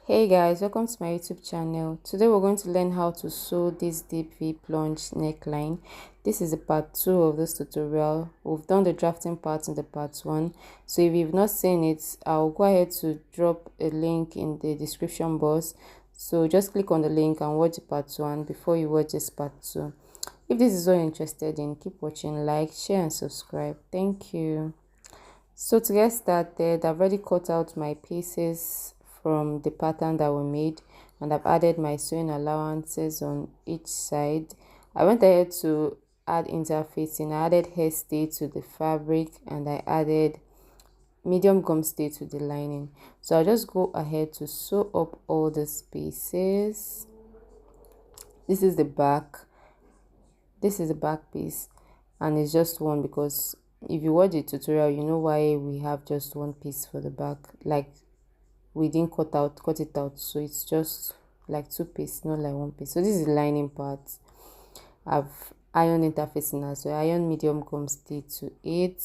Hey guys, welcome to my YouTube channel. Today we're going to learn how to sew this deep V plunge neckline. This is the part 2 of this tutorial. We've done the drafting part in the part 1. So if you've not seen it, I'll go ahead to drop a link in the description box. So just click on the link and watch the part 1 before you watch this part 2. If this is what you're interested in, keep watching, like, share and subscribe. Thank you. So to get started, I've already cut out my pieces from the pattern that we made, and I've added my sewing allowances on each side. I went ahead to add interfacing. I added hair stay to the fabric and I added medium gum stay to the lining. So I'll just go ahead to sew up all these pieces. This is the back. This is the back piece, and it's just one because if you watch the tutorial, you know why we have just one piece for the back. Like, we didn't cut it out, so it's just like two pieces, not like one piece. So this is the lining part. I've ironed interfacing as well. Iron medium gum stay to it.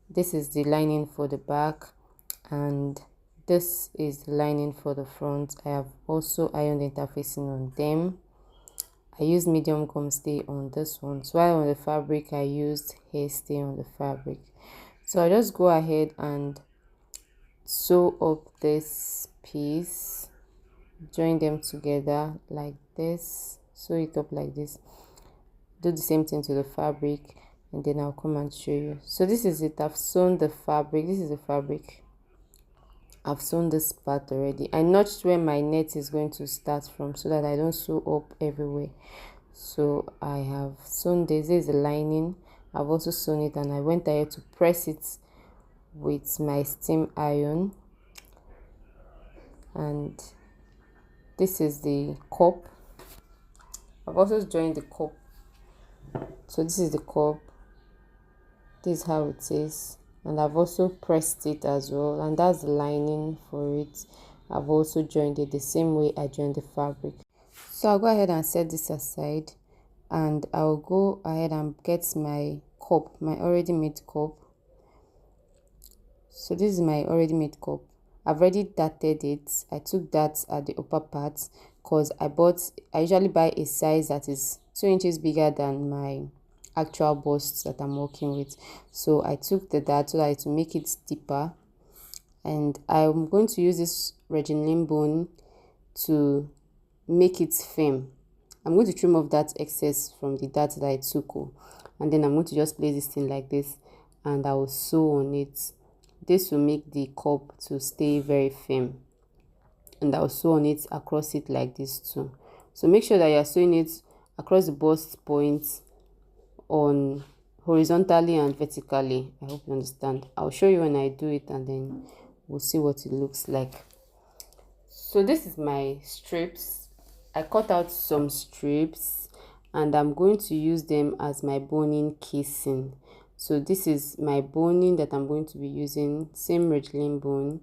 This is the lining for the back, and this is the lining for the front. I have also ironed interfacing on them. I used medium gum stay on this one. So while on the fabric, I used hair stay on the fabric. So I just go ahead and sew up this piece, join them together like this, sew it up like this, do the same thing to the fabric, and then I'll come and show you. So this is it. I've sewn the fabric. This is the fabric. I've sewn this part already. I notched where my net is going to start from so that I don't sew up everywhere. So I have sewn this. This is the lining. I've also sewn it, and I went ahead to press it with my steam iron. And this is the cup. I've also joined the cup. So this is the cup. This is how it is, and I've also pressed it as well, and that's the lining for it. I've also joined it the same way I joined the fabric. So I'll go ahead and set this aside, and I'll go ahead and get my cup, my already made cup. So this is my already made cup. I've already darted it. I took that at the upper part because I usually buy a size that is 2 inches bigger than my actual bust that I'm working with. So I took the dart so that to make it deeper, and I'm going to use this Regeline bone to make it firm. I'm going to trim off that excess from the dart that I took, and then I'm going to just place this thing like this, and I will sew on it. This will make the cup to stay very firm, and I'll sew on it across it like this too. So make sure that you're sewing it across the bust points on horizontally and vertically. I hope you understand. I'll show you when I do it, and then we'll see what it looks like. So this is my strips. I cut out some strips, and I'm going to use them as my boning casing. So this is my boning that I'm going to be using, same Regeline bone.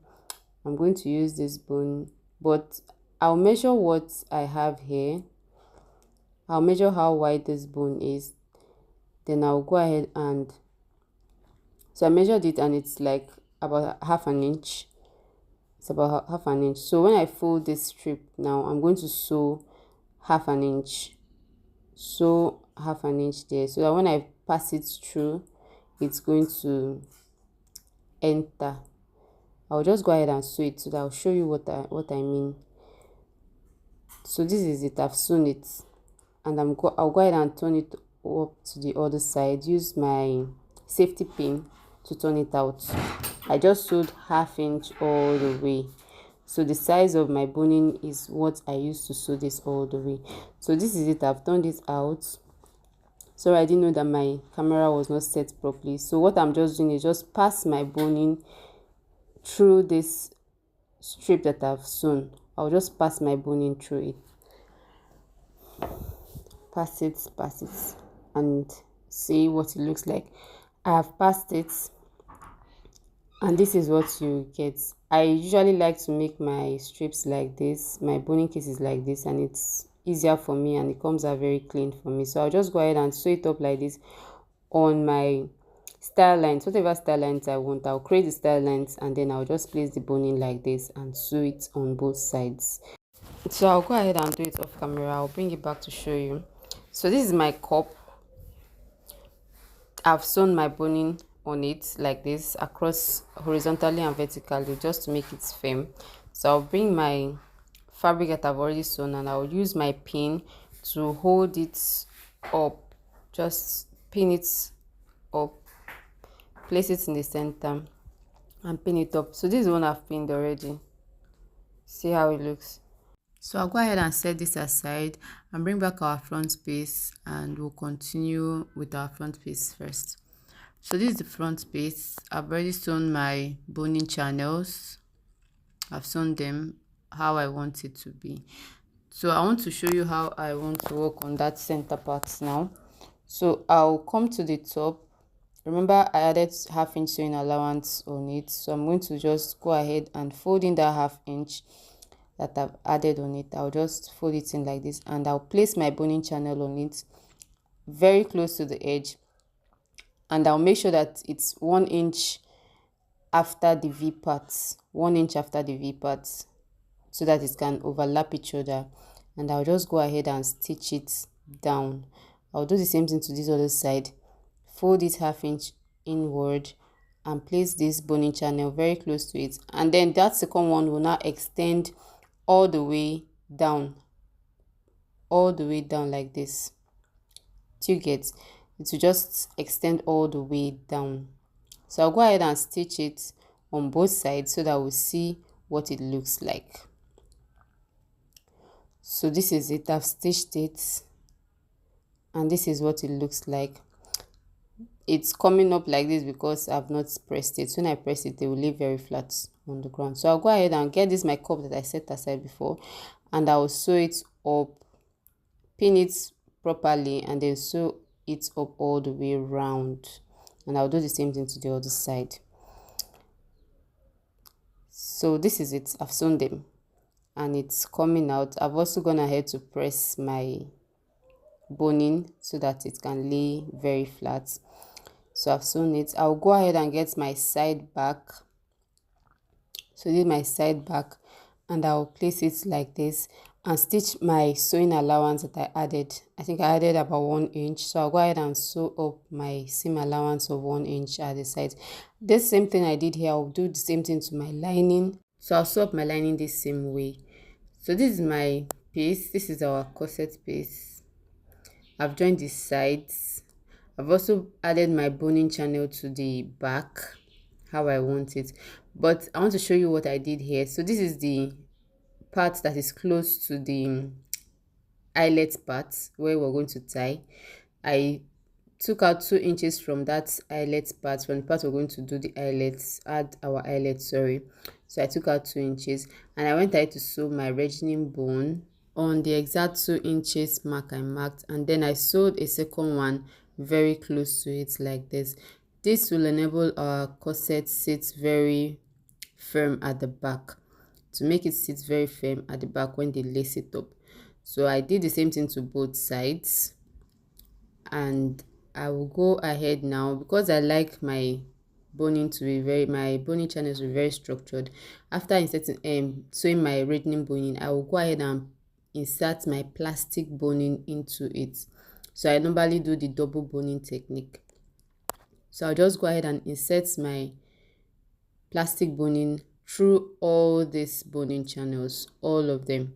I'm going to use this bone, but I'll measure what I have here. I'll measure how wide this bone is. Then I'll go ahead and, so I measured it, and it's like about half an inch. It's about half an inch. So when I fold this strip now, I'm going to sew half an inch. Sew half an inch there, so that when I pass it through, it's going to enter. I'll just go ahead and sew it so that I'll show you what I mean. So this is it. I've sewn it, and I'll go ahead and turn it up to the other side. Use my safety pin to turn it out. I just sewed half inch all the way. So the size of my boning is what I used to sew this all the way. So this is it. I've turned it out. So I didn't know that my camera was not set properly. So what I'm just doing is just pass my boning through this strip that I've sewn. I'll just pass my boning through it. Pass it, and see what it looks like. I have passed it, and this is what you get. I usually like to make my strips like this, my boning cases like this, and it's easier for me, and it comes out very clean for me. So I'll just go ahead and sew it up like this on my style lines, whatever style lines I want. I'll create the style lines and then I'll just place the boning like this and sew it on both sides. So I'll go ahead and do it off camera. I'll bring it back to show you. So this is my cup. I've sewn my boning on it like this across horizontally and vertically just to make it firm. So I'll bring my fabric that I've already sewn and I'll use my pin to hold it up. Just pin it up, place it in the center and pin it up. So this is one I've pinned already. See how it looks. So I'll go ahead and set this aside and bring back our front piece, and we'll continue with our front piece first. So this is the front piece. I've already sewn my boning channels. I've sewn them how I want it to be. So I want to show you how I want to work on that center part now. So I'll come to the top. Remember I added ½ inch sewing allowance on it, so I'm going to just go ahead and fold in that ½ inch that I've added on it. I'll just fold it in like this and I'll place my boning channel on it very close to the edge, and I'll make sure that it's 1 inch after the V parts, 1 inch after the V parts, so that it can overlap each other. And I'll just go ahead and stitch it down. I'll do the same thing to this other side. Fold it ½ inch inward and place this boning channel very close to it, and then that second one will now extend all the way down, like this. Do you get? It will just extend all the way down. So I'll go ahead and stitch it on both sides so that we'll see what it looks like. So this is it. I've stitched it and this is what it looks like. It's coming up like this because I've not pressed it. So when I press it, it will lay very flat on the ground. So I'll go ahead and get this my cup that I set aside before, and I'll sew it up, pin it properly, and then sew it up all the way around. And I'll do the same thing to the other side. So this is it. I've sewn them and it's coming out. I've also gone ahead to press my boning so that it can lay very flat. So I've sewn it. I'll go ahead and get my side back. So this is my side back, and I'll place it like this and stitch my sewing allowance that I added. I think I added about 1 inch. So I'll go ahead and sew up my seam allowance of 1 inch at the side. This same thing I did here, I'll do the same thing to my lining. So I'll sew up my lining the same way. So this is my piece. This is our corset piece. I've joined the sides. I've also added my boning channel to the back how I want it, but I want to show you what I did here. So this is the part that is close to the eyelet part where we're going to tie. I took out 2 inches from that eyelet part, from the part we're going to do the eyelets, add our eyelet, sorry. So I took out 2 inches and I went ahead to sew my regaining bone on the exact 2 inches mark I marked, and then I sewed a second one very close to it like this. This will enable our corset sit very firm at the back, to make it sit very firm at the back when they lace it up. So I did the same thing to both sides, and I will go ahead now because I like my boning to be my boning channels to be very structured. After inserting sewing my regaining boning, I will go ahead and insert my plastic boning into it. So I normally do the double boning technique. So I'll just go ahead and insert my plastic boning through all these boning channels, all of them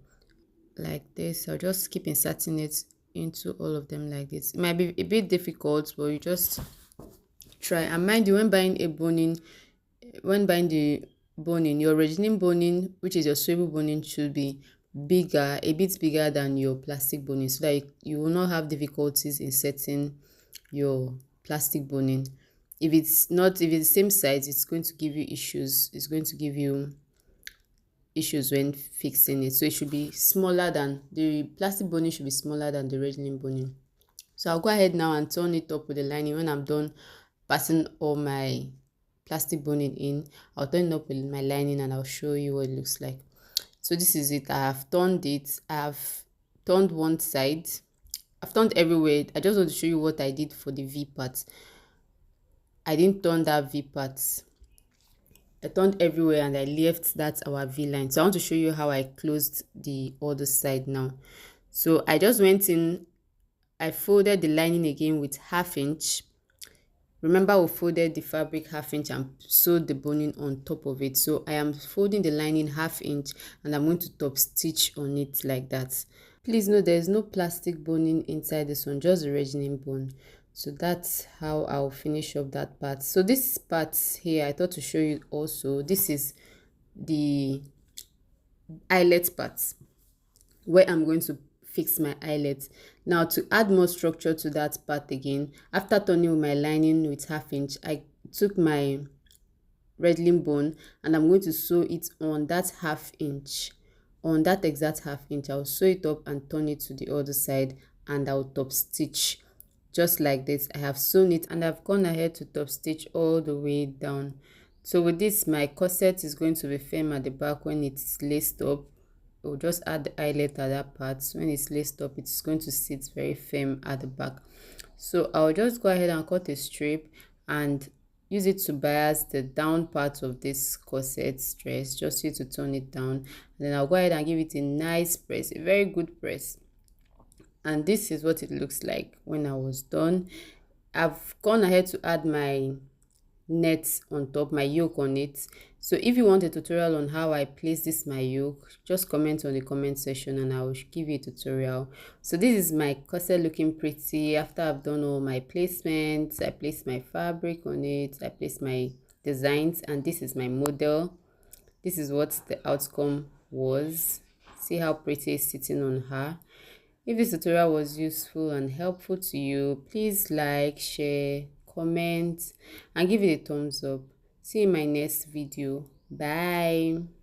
like this. I'll just keep inserting it into all of them like this. It might be a bit difficult, but you just try. And mind you, when buying the boning, your regaining boning, which is your sewable boning, should be bigger, a bit bigger than your plastic boning, so that you will not have difficulties inserting your plastic boning. If it's the same size, it's going to give you issues. It's going to give you issues when fixing it. So it should be smaller than the plastic boning, should be smaller than the regaining boning. So I'll go ahead now and turn it up with the lining. When I'm done passing all my plastic boning in, I'll turn it up with my lining and I'll show you what it looks like. So this is it. I have turned it. I have turned one side. I've turned everywhere. I just want to show you what I did for the V part. I didn't turn that V part. I turned everywhere and I left that our V line. So I want to show you how I closed the other side now. So I just went in, I folded the lining again with 1/2 inch. Remember, we folded the fabric 1/2 inch and sewed the boning on top of it. So I am folding the lining 1/2 inch and I'm going to top stitch on it like that. Please note there is no plastic boning inside this one, just the regaining bone. So that's how I'll finish up that part. So this part here, I thought to show you also. This is the eyelet part where I'm going to fix my eyelet. Now to add more structure to that part again, after turning with my lining with 1/2 inch, I took my regaining bone and I'm going to sew it on that 1/2 inch. On that exact 1/2 inch, I'll sew it up and turn it to the other side and I'll top stitch just like this. I have sewn it and I've gone ahead to top stitch all the way down. So with this, my corset is going to be firm at the back when it's laced up. We'll just add the eyelet at that part. So when it's laced up, it's going to sit very firm at the back. So I'll just go ahead and cut a strip and use it to bias the down part of this corset dress, just to turn it down. And then I'll go ahead and give it a nice press, a very good press. And this is what it looks like when I was done. I've gone ahead to add my net on top, my yoke on it. So if you want a tutorial on how I place this my yoke, just comment on the comment section and I will give you a tutorial. So this is my corset looking pretty after I've done all my placements. I placed my fabric on it, I placed my designs, and this is my model. This is what the outcome was. See how pretty it's sitting on her. If this tutorial was useful and helpful to you, please like, share, comment, and give it a thumbs up. See you in my next video. Bye.